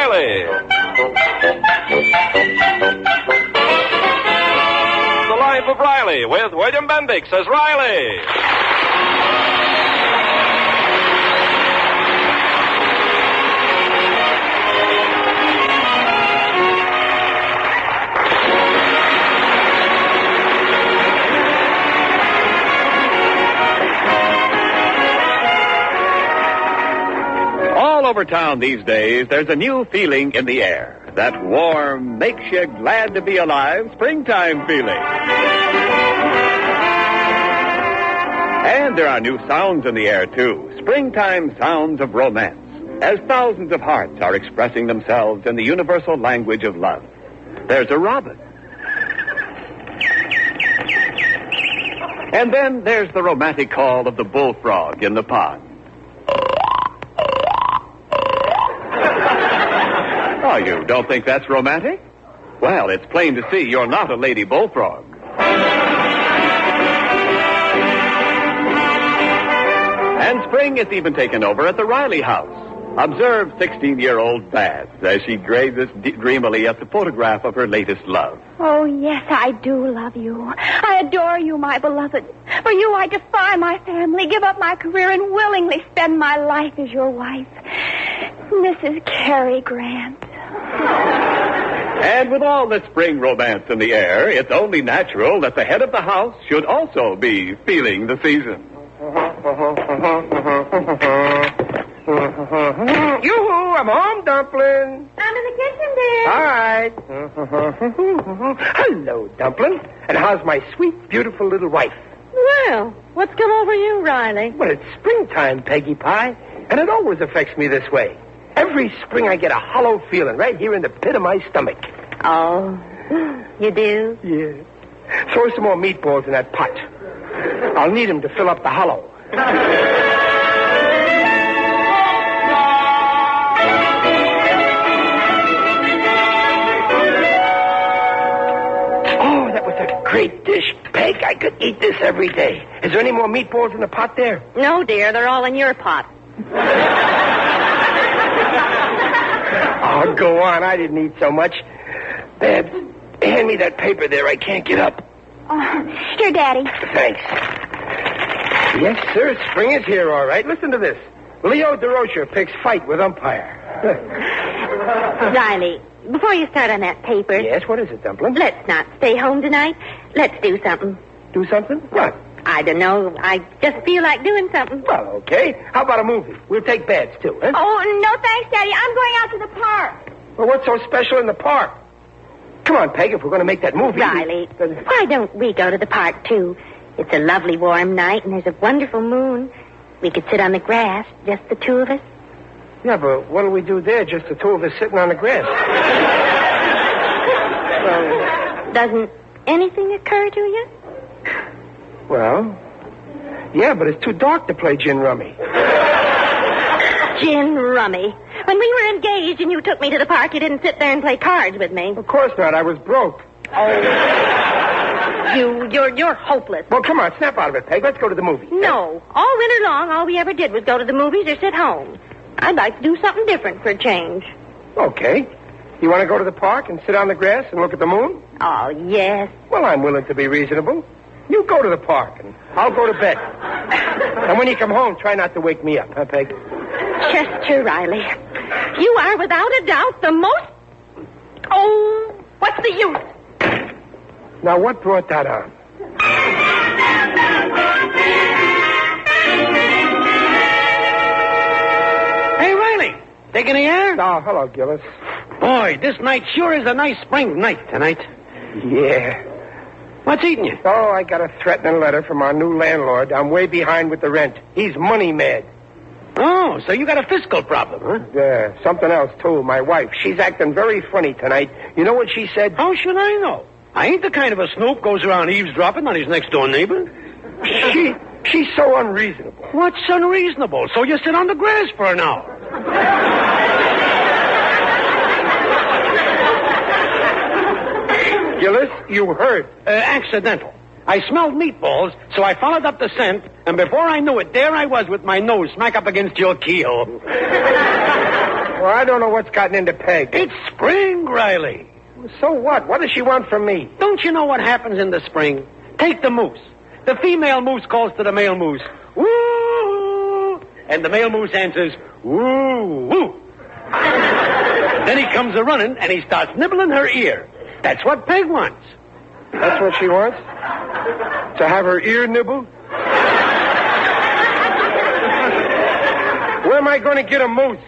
Riley. The Life of Riley with William Bendix as Riley. All over town these days, there's a new feeling in the air. That warm, makes you glad to be alive springtime feeling. And there are new sounds in the air, too. Springtime sounds of romance. As thousands of hearts are expressing themselves in the universal language of love. There's a robin. And then there's the romantic call of the bullfrog in the pond. Oh, you don't think that's romantic? Well, it's plain to see you're not a lady bullfrog. And spring is even taken over at the Riley house. Observe 16-year-old Babs as she gazes dreamily at the photograph of her latest love. Oh, yes, I do love you. I adore you, my beloved. For you, I defy my family, give up my career, and willingly spend my life as your wife. Mrs. Cary Grant. And with all this spring romance in the air, it's only natural that the head of the house should also be feeling the season. Yoo-hoo, I'm home, Dumpling. I'm in the kitchen, dear. All right. Hello, Dumpling. And how's my sweet, beautiful little wife? Well, what's come over you, Riley? Well, it's springtime, Peggy Pie, and it always affects me this way. Every spring I get a hollow feeling right here in the pit of my stomach. Oh, you do? Yeah. Throw some more meatballs in that pot. I'll need them to fill up the hollow. Oh, that was a great dish, Peg. I could eat this every day. Is there any more meatballs in the pot there? No, dear, they're all in your pot. Oh, go on. I didn't eat so much. Babs, hand me that paper there. I can't get up. Here, Daddy. Thanks. Yes, sir. Spring is here, all right. Listen to this. Leo DeRocher picks fight with umpire. Riley, before you start on that paper... Yes, what is it, Dumpling? Let's not stay home tonight. Let's do something. Do something? What? I don't know. I just feel like doing something. Well, okay. How about a movie? We'll take Babs, too, huh? Oh, no thanks, Daddy. I'm going out to the park. Well, what's so special in the park? Come on, Peg, if we're going to make that movie... Riley, why don't we go to the park, too? It's a lovely warm night, and there's a wonderful moon. We could sit on the grass, just the two of us. Yeah, but what do we do there, just the two of us sitting on the grass? Well, doesn't anything occur to you? Well, yeah, but it's too dark to play gin rummy. Gin rummy. When we were engaged and you took me to the park, you didn't sit there and play cards with me. Of course not. I was broke. Oh. You're hopeless. Well, come on, snap out of it, Peg. Let's go to the movies. No. All winter long, all we ever did was go to the movies or sit home. I'd like to do something different for a change. Okay. You want to go to the park and sit on the grass and look at the moon? Oh, yes. Well, I'm willing to be reasonable. You go to the park, and I'll go to bed. And when you come home, try not to wake me up, huh, Peg? Chester Riley, you are without a doubt the most... Oh, what's the use? Now, what brought that on? Hey, Riley, taking the air? Oh, hello, Gillis. Boy, this night sure is a nice spring night tonight. Yeah. What's eating you? Oh, I got a threatening letter from our new landlord. I'm way behind with the rent. He's money mad. Oh, so you got a fiscal problem, huh? Yeah, something else, too. My wife, she's acting very funny tonight. You know what she said? How should I know? I ain't the kind of a snoop goes around eavesdropping on his next-door neighbor. She's so unreasonable. What's unreasonable? So you sit on the grass for an hour. Gillis, you heard. Accidental. I smelled meatballs, so I followed up the scent, and before I knew it, there I was with my nose smack up against your keyhole. Well, I don't know what's gotten into Peg. It's spring, Riley. So what? What does she want from me? Don't you know what happens in the spring? Take the moose. The female moose calls to the male moose, woo! And the male moose answers, woo, woo. Then he comes a-running and he starts nibbling her ear. That's what Peg wants. That's what she wants? To have her ear nibbled? Where am I going to get a moose?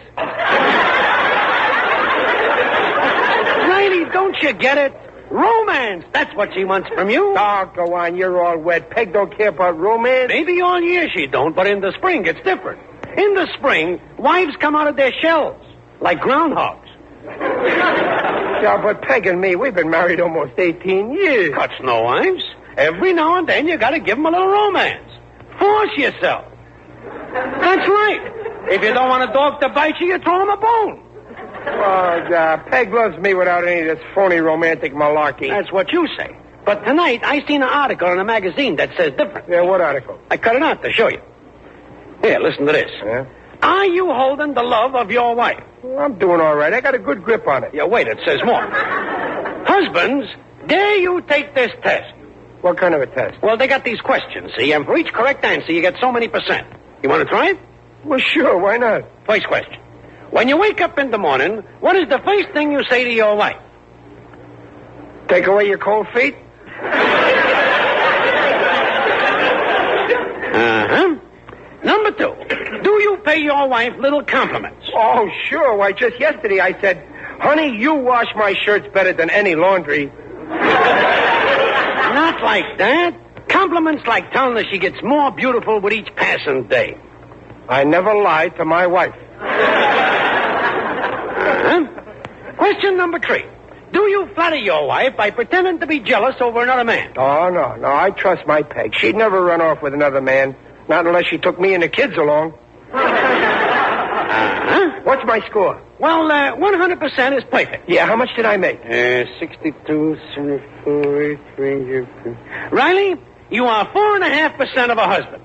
Riley, don't you get it? Romance. That's what she wants from you. Oh, go on. You're all wet. Peg don't care about romance. Maybe all year she don't, but in the spring it's different. In the spring, wives come out of their shells like groundhogs. Yeah, but Peg and me, we've been married almost 18 years. Cuts no wives. Every now and then you got to give them a little romance. Force yourself. That's right. If you don't want a dog to bite you, you throw him a bone. Oh, Peg loves me without any of this phony romantic malarkey. That's what you say. But tonight, I seen an article in a magazine that says different. Yeah, what article? I cut it out to show you. Here, listen to this. Yeah? Are you holding the love of your wife? Well, I'm doing all right. I got a good grip on it. Yeah, wait, it says more. Husbands, dare you take this test? What kind of a test? Well, they got these questions, see, and for each correct answer, you get so many %. You want to try it? Well, sure, why not? First question. When you wake up in the morning, what is the first thing you say to your wife? Take away your cold feet? Uh-huh. Number 2, do you pay your wife little compliments? Oh, sure. Why, just yesterday I said, honey, you wash my shirts better than any laundry. Not like that. Compliments like telling her she gets more beautiful with each passing day. I never lied to my wife. Uh-huh. Question number 3. Do you flatter your wife by pretending to be jealous over another man? Oh, no. I trust my Peg. She'd never run off with another man. Not unless she took me and the kids along. Uh-huh. What's my score? Well, 100% is perfect. Yeah, how much did I make? 62, 74, 3... Riley, you are 4.5% of a husband.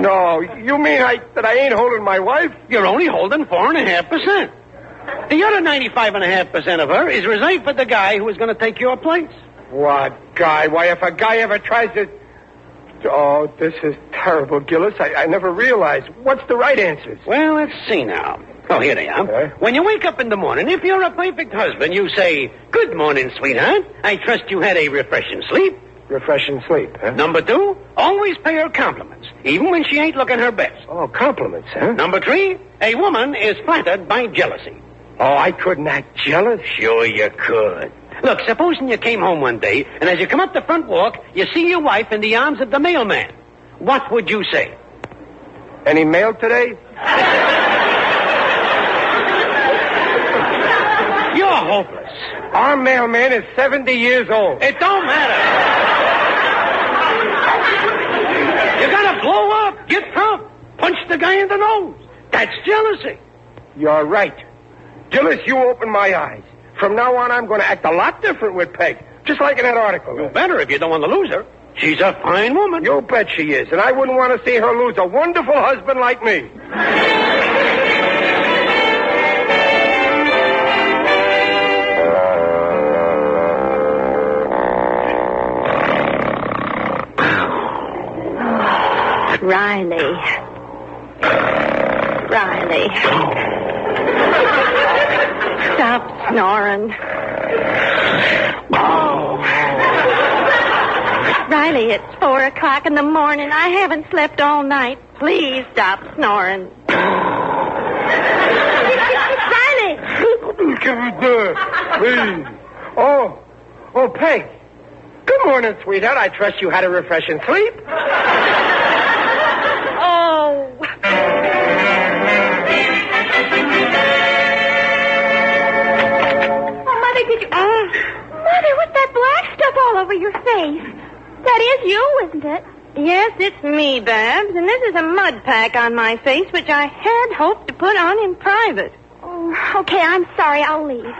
No, you mean that I ain't holding my wife? You're only holding 4.5%. The other 95.5% of her is reserved for the guy who is going to take your place. What guy? Why, if a guy ever tries to... Oh, this is terrible, Gillis. I never realized. What's the right answers? Well, let's see now. Oh, here they are. Okay. When you wake up in the morning, if you're a perfect husband, you say, good morning, sweetheart. I trust you had a refreshing sleep. Refreshing sleep, huh? Number 2, always pay her compliments, even when she ain't looking her best. Oh, compliments, huh? Number 3, a woman is flattered by jealousy. Oh, I couldn't act jealous? Sure you could. Look, supposing you came home one day, and as you come up the front walk, you see your wife in the arms of the mailman. What would you say? Any mail today? You're hopeless. Our mailman is 70 years old. It don't matter. You gotta blow up, get tough, punch the guy in the nose. That's jealousy. You're right. Gillis, you opened my eyes. From now on, I'm going to act a lot different with Peg. Just like in that article. You better if you don't want to lose her. She's a fine woman. You bet she is. And I wouldn't want to see her lose a wonderful husband like me. Riley. Stop snoring. Oh. Riley, it's 4 o'clock in the morning. I haven't slept all night. Please stop snoring. Riley! Give me that, please. Oh, Peg. Good morning, sweetheart. I trust you had a refreshing sleep. Oh. Mother, what's that black stuff all over your face? That is you, isn't it? Yes, it's me, Babs, and this is a mud pack on my face, which I had hoped to put on in private. Oh, okay, I'm sorry. I'll leave.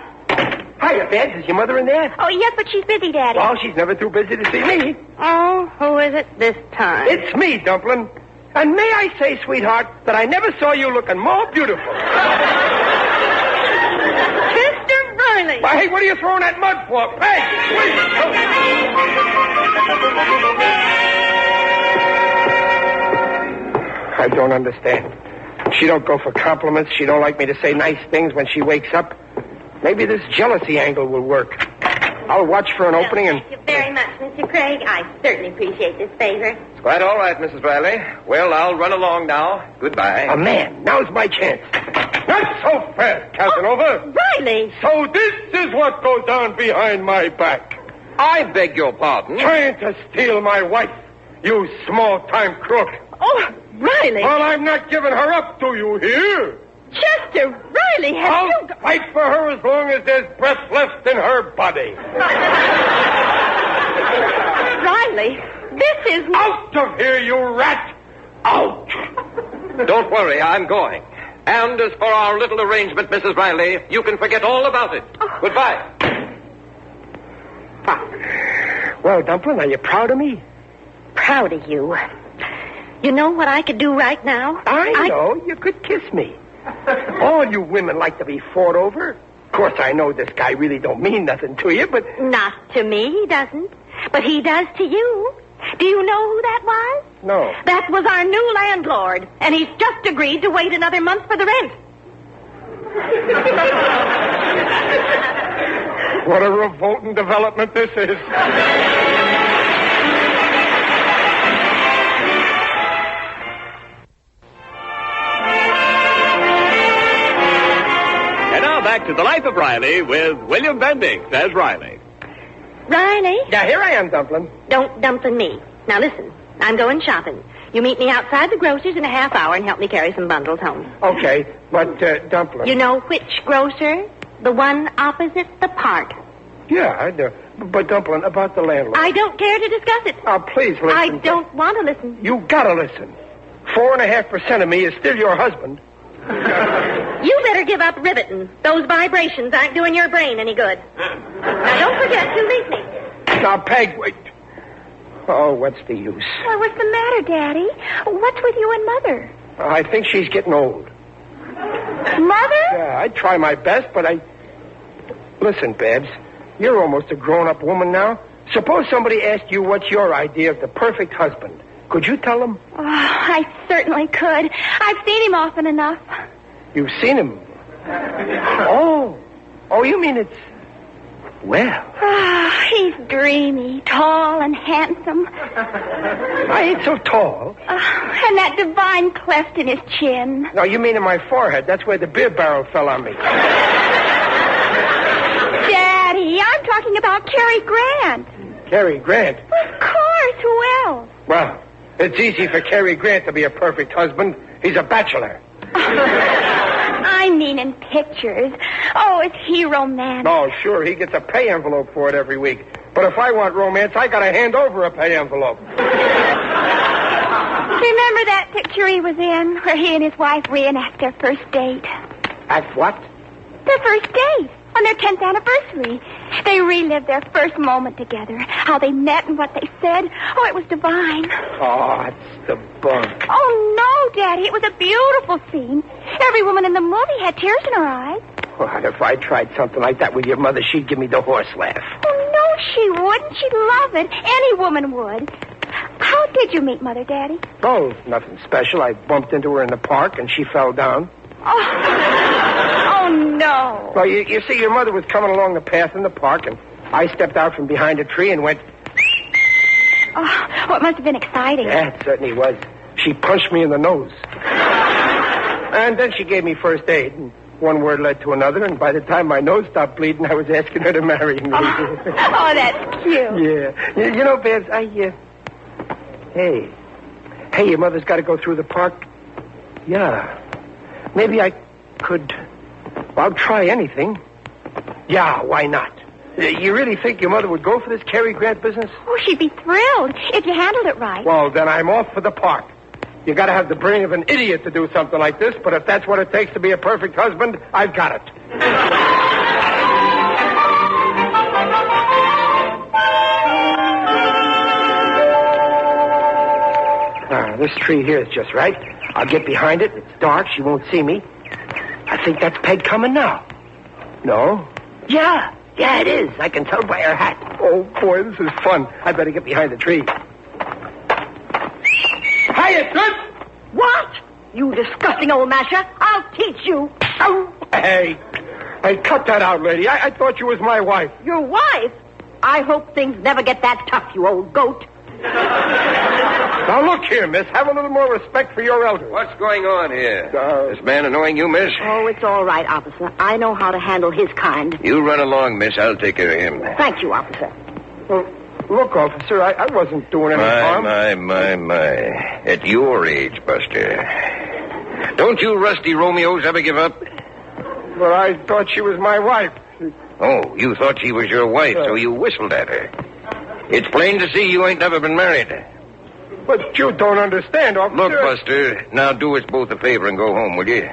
Hiya, Babs. Is your mother in there? Oh, yes, but she's busy, Daddy. Well, she's never too busy to see me. Oh, who is it this time? It's me, Dumpling. And may I say, sweetheart, that I never saw you looking more beautiful. Mr. Riley! Why, hey, what are you throwing that mud for? Peg, please. I don't understand. She don't go for compliments. She don't like me to say nice things when she wakes up. Maybe this jealousy angle will work. I'll watch for an opening and... Thank you very much, Mr. Craig. I certainly appreciate this favor. It's quite all right, Mrs. Riley. Well, I'll run along now. Goodbye. A man, now's my chance. Not so fast, Casanova. Riley! So this is what goes on behind my back. I beg your pardon. Trying to steal my wife, you small-time crook. Oh, Riley! Well, I'm not giving her up, do you hear? Chester Riley, have I'll you... fight for her as long as there's breath left in her body. Riley, this is... Out of here, you rat! Out! Don't worry, I'm going. And as for our little arrangement, Mrs. Riley, you can forget all about it. Goodbye. Well, Dumplin', are you proud of me? Proud of you. You know what I could do right now? I know. You could kiss me. All you women like to be fought over. Of course, I know this guy really don't mean nothing to you, but... Not to me, he doesn't. But he does to you. Do you know who that was? No. That was our new landlord, and he's just agreed to wait another month for the rent. What a revolting development this is. And now back to The Life of Riley with William Bendix as Riley. Riley? Yeah, here I am, Dumplin'. Don't dumplin' me. Now listen, I'm going shopping. You meet me outside the grocer's in a half hour and help me carry some bundles home. Okay, but, Dumplin'... You know which grocer? The one opposite the park. Yeah, I do. But, Dumplin', about the landlord... I don't care to discuss it. Oh, please listen. I don't want to listen. You gotta listen. 4.5% of me is still your husband. You better give up riveting. Those vibrations aren't doing your brain any good. Now, don't forget to leave me. Now, Peg, wait. Oh, what's the use? Well, what's the matter, Daddy? What's with you and Mother? I think she's getting old. Mother? Yeah, I try my best, but I... Listen, Babs, you're almost a grown-up woman now. Suppose somebody asked you what's your idea of the perfect husband. Could you tell them? Oh, I certainly could. I've seen him often enough. You've seen him? Oh, you mean it's... Well... Oh, he's dreamy, tall and handsome. I ain't so tall. And that divine cleft in his chin. No, you mean in my forehead. That's where the beer barrel fell on me. Daddy, I'm talking about Cary Grant. Cary Grant? Of course, who else? Well, it's easy for Cary Grant to be a perfect husband. He's a bachelor. I mean in pictures. Oh, is he romantic? Oh, sure, he gets a pay envelope for it every week. But if I want romance, I gotta hand over a pay envelope. Remember that picture he was in, where he and his wife reenact their first date? At what? Their first date, on their 10th anniversary. They relived their first moment together, how they met and what they said. Oh, it was divine. Oh, it's the bunk. Oh, no, Daddy, it was a beautiful scene. Every woman in the movie had tears in her eyes. What, if I tried something like that with your mother, she'd give me the horse laugh. Oh, no, she wouldn't. She'd love it. Any woman would. How did you meet Mother, Daddy? Oh, nothing special. I bumped into her in the park, and she fell down. Oh, no. Well, you see, your mother was coming along the path in the park, and I stepped out from behind a tree and went... Oh, well, it must have been exciting. Yeah, it certainly was. She punched me in the nose. And then she gave me first aid, and one word led to another, and by the time my nose stopped bleeding, I was asking her to marry me. Oh, that's cute. Yeah. You know, Babs, Hey, your mother's got to go through the park? Yeah. Maybe I could... Well, I'll try anything. Yeah, why not? You really think your mother would go for this Cary Grant business? Oh, she'd be thrilled if you handled it right. Well, then I'm off for the park. You got to have the brain of an idiot to do something like this, but if that's what it takes to be a perfect husband, I've got it. this tree here is just right. I'll get behind it. It's dark. She won't see me. I think that's Peg coming now. No? Yeah, it is. I can tell by her hat. Oh, boy, this is fun. I better get behind the tree. Hiya, Toots! What? You disgusting old masher. I'll teach you. Oh, hey, cut that out, lady. I thought you was my wife. Your wife? I hope things never get that tough, you old goat. Now, look here, miss. Have a little more respect for your elders. What's going on here? This man annoying you, miss? Oh, it's all right, officer. I know how to handle his kind. You run along, miss. I'll take care of him. Thank you, officer. Well, look, officer, I wasn't doing any harm. My. At your age, Buster. Don't you rusty Romeos ever give up? Well, I thought she was my wife. Oh, you thought she was your wife, so you whistled at her. It's plain to see you ain't never been married. But you don't understand, officer. Look, Buster, now do us both a favor and go home, will you?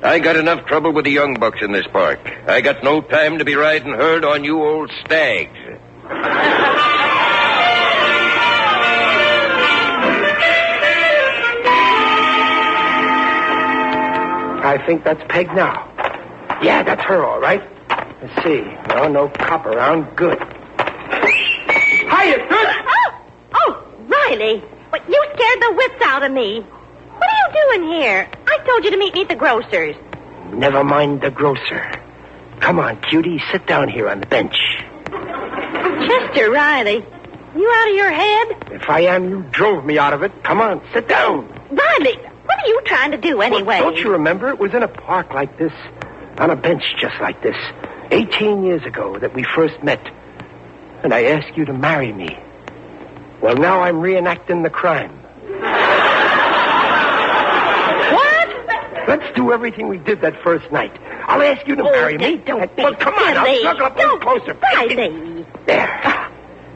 I got enough trouble with the young bucks in this park. I got no time to be riding herd on you old stags. I think that's Peg now. Yeah, that's her, all right. Let's see. No cop around. Good. Hiya, Toots! Oh, Riley. But you scared the wits out of me. What are you doing here? I told you to meet me at the grocer's. Never mind the grocer. Come on, cutie. Sit down here on the bench. Chester Riley, you out of your head? If I am, you drove me out of it. Come on, sit down. Riley, what are you trying to do anyway? Well, don't you remember? It was in a park like this, on a bench just like this, 18 years ago that we first met. And I asked you to marry me. Well, now I'm reenacting the crime. What? Let's do everything we did that first night. I'll ask you to marry me. Don't be Well, come on, silly. I'll snuggle up a little closer. Riley. There.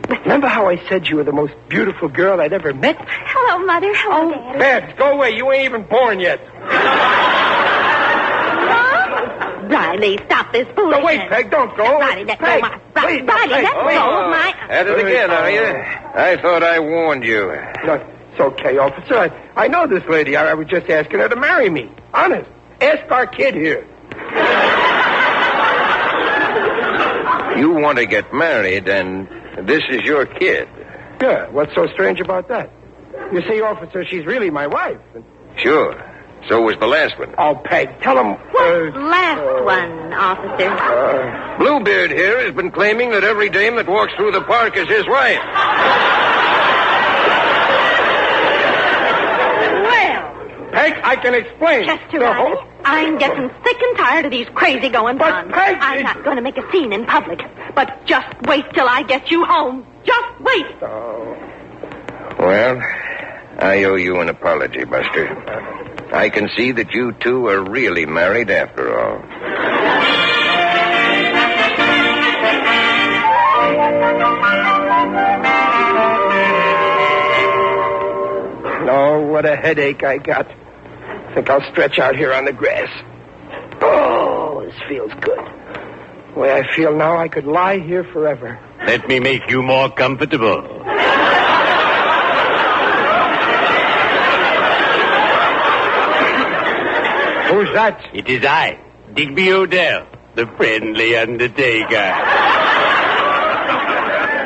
Remember how I said you were the most beautiful girl I'd ever met? Hello, Mother. Hello, Daddy. Babs, go away. You ain't even born yet. Riley, stop this foolishness. No, wait, Peg, don't go. Riley, let Peg, go of my... please, Riley, Peg. let go of my... At it again, are you? I thought I warned you. No, it's okay, officer. I know this lady. I was just asking her to marry me. Honest. Ask our kid here. You want to get married, and this is your kid. Yeah, what's so strange about that? You see, officer, she's really my wife. Sure. So was the last one. Oh, Peg, tell him... What last one, officer? Bluebeard here has been claiming that every dame that walks through the park is his wife. Well, Peg, I can explain. Chester Riley, I'm getting sick and tired of these crazy goings But, on. Peg, I'm not going to make a scene in public, but just wait till I get you home. Just wait. Oh. Well, I owe you an apology, Buster. I can see that you two are really married after all. No, what a headache I got. I think I'll stretch out here on the grass. Oh, this feels good. The way I feel now, I could lie here forever. Let me make you more comfortable. Who's that? It is I, Digby Odell, the friendly undertaker.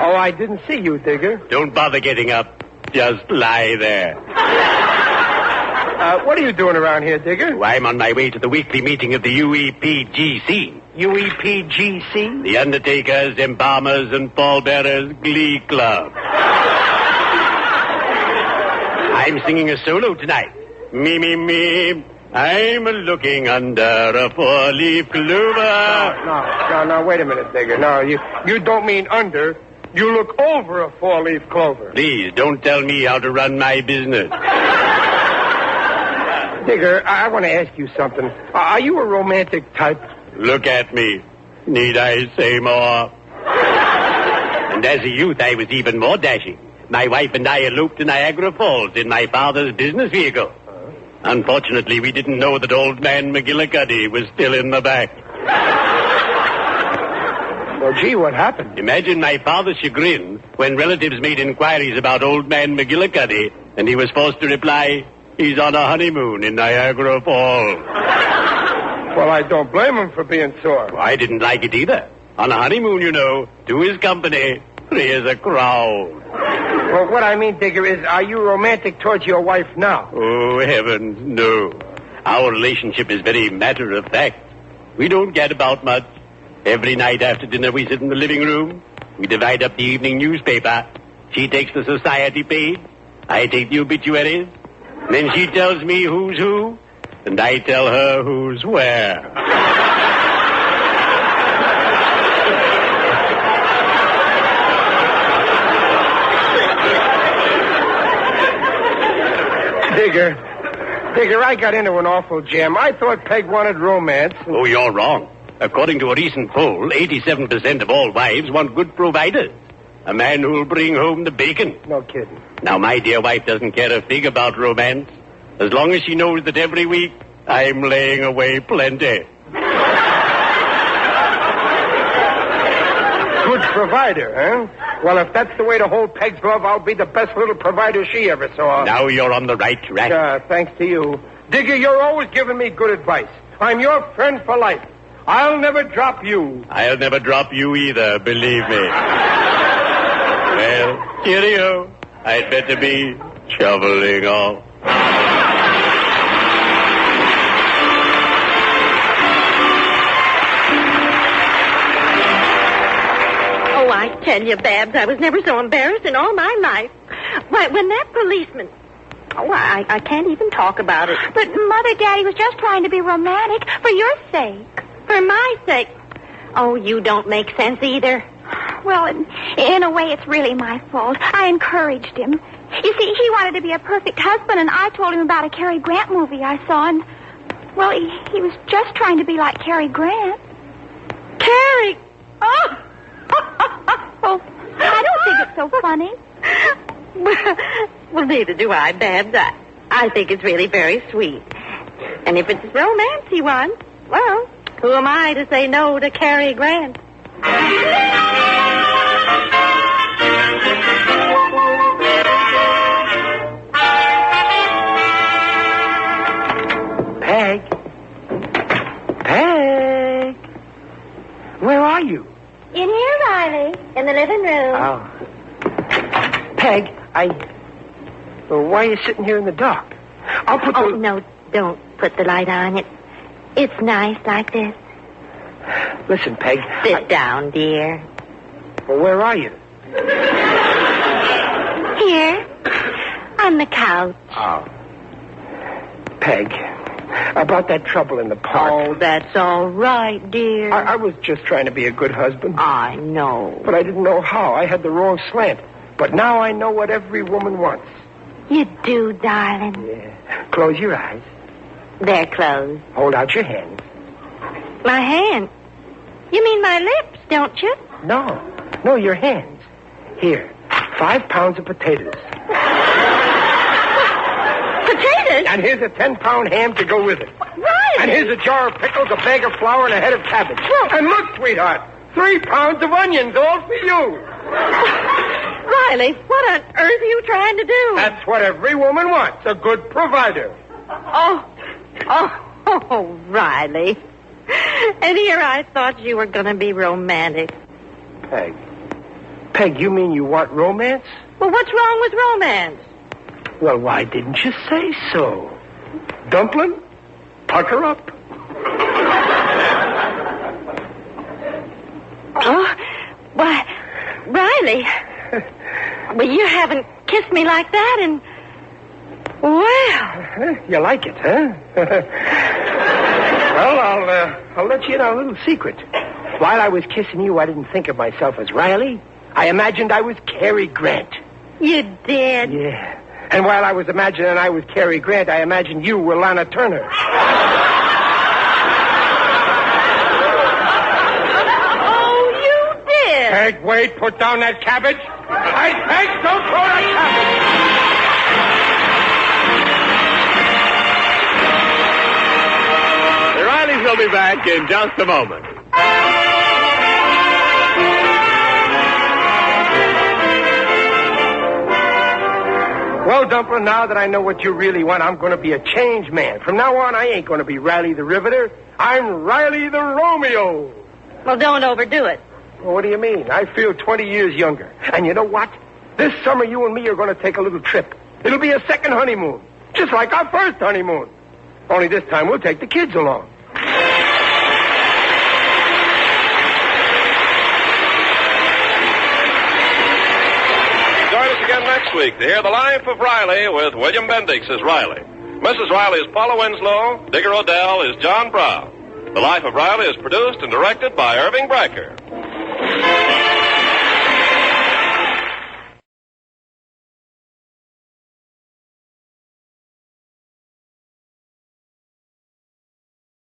Oh, I didn't see you, Digger. Don't bother getting up. Just lie there. What are you doing around here, Digger? Well, I'm on my way to the weekly meeting of the UEPGC. UEPGC? The Undertakers, Embalmers, and Pallbearers Glee Club. I'm singing a solo tonight. Me, me, me. I'm looking under a four-leaf clover. No, wait a minute, Digger. No, you don't mean under. You look over a four-leaf clover. Please, don't tell me how to run my business. Digger, I want to ask you something. Are you a romantic type? Look at me. Need I say more? And as a youth, I was even more dashing. My wife and I eloped to Niagara Falls in my father's business vehicle. Unfortunately, we didn't know that old man McGillicuddy was still in the back. Well, gee, what happened? Imagine my father's chagrin when relatives made inquiries about old man McGillicuddy And he was forced to reply, he's on a honeymoon in Niagara Falls. Well, I don't blame him for being sore. I didn't like it either. On a honeymoon, you know, to his company, there's a crowd. Well, what I mean, Digger, is are you romantic towards your wife now? Oh, heavens, no. Our relationship is very matter of fact. We don't get about much. Every night after dinner, we sit in the living room. We divide up the evening newspaper. She takes the society page. I take the obituaries. Then she tells me who's who, and I tell her who's where. Digger, I got into an awful jam. I thought Peg wanted romance. Oh, you're wrong. According to a recent poll, 87% of all wives want good providers. A man who'll bring home the bacon. No kidding. Now, my dear wife doesn't care a fig about romance, as long as she knows that every week I'm laying away plenty. Good provider, huh? Well, if that's the way to hold Peg's love, I'll be the best little provider she ever saw. Now you're on the right track. Thanks to you. Digger, you're always giving me good advice. I'm your friend for life. I'll never drop you. I'll never drop you either, believe me. Well, cheerio. I'd better be shoveling off. Oh, I tell you, Babs, I was never so embarrassed in all my life. Why, when that policeman... Oh, I can't even talk about it. But Mother, Daddy was just trying to be romantic for your sake. For my sake. Oh, you don't make sense either. Well, in a way, it's really my fault. I encouraged him. You see, he wanted to be a perfect husband, and I told him about a Cary Grant movie I saw, and, well, he was just trying to be like Cary Grant. Cary! Oh! Oh, I don't think it's so funny. Well, neither do I, Babs. I think it's really very sweet. And if it's romance he wants, well, who am I to say no to Cary Grant? Peg. Where are you? In here, Riley. In the living room. Oh. Peg, Well, why are you sitting here in the dark? I'll put the... Oh, no, don't put the light on. It's nice like this. Listen, Peg. Sit down, dear. Well, where are you? Here. On the couch. Oh. Peg, about that trouble in the park. Oh, that's all right, dear. I was just trying to be a good husband. I know. But I didn't know how. I had the wrong slant. But now I know what every woman wants. You do, darling. Yeah. Close your eyes. They're closed. Hold out your hands. My hand? You mean my lips, don't you? No, your hands. Here, 5 pounds of potatoes. Potatoes? And here's a 10-pound ham to go with it. Right. And here's a jar of pickles, a bag of flour, and a head of cabbage. And look, sweetheart, 3 pounds of onions, all for you. Riley, what on earth are you trying to do? That's what every woman wants, a good provider. Oh, Riley. And here I thought you were going to be romantic. Peg, you mean you want romance? Well, what's wrong with romance? Well, why didn't you say so? Dumpling? Pucker up? Oh, why, Riley. Well, you haven't kissed me like that in... Well. You like it, huh? Well, I'll let you in on a little secret. While I was kissing you, I didn't think of myself as Riley. I imagined I was Cary Grant. You did? Yeah. And while I was imagining I was Cary Grant, I imagined you were Lana Turner. Oh, you did? Peg, wait, put down that cabbage. Peg, don't throw that cabbage. The Rileys will be back in just a moment. Well, Dumpler, now that I know what you really want, I'm going to be a changed man. From now on, I ain't going to be Riley the Riveter. I'm Riley the Romeo. Well, don't overdo it. Well, what do you mean? I feel 20 years younger. And you know what? This summer, you and me are going to take a little trip. It'll be a second honeymoon, just like our first honeymoon. Only this time, we'll take the kids along. Join us again next week to hear The Life of Riley with William Bendix as Riley. Mrs. Riley is Paula Winslow. Digger Odell is John Brown. The Life of Riley is produced and directed by Irving Brecker.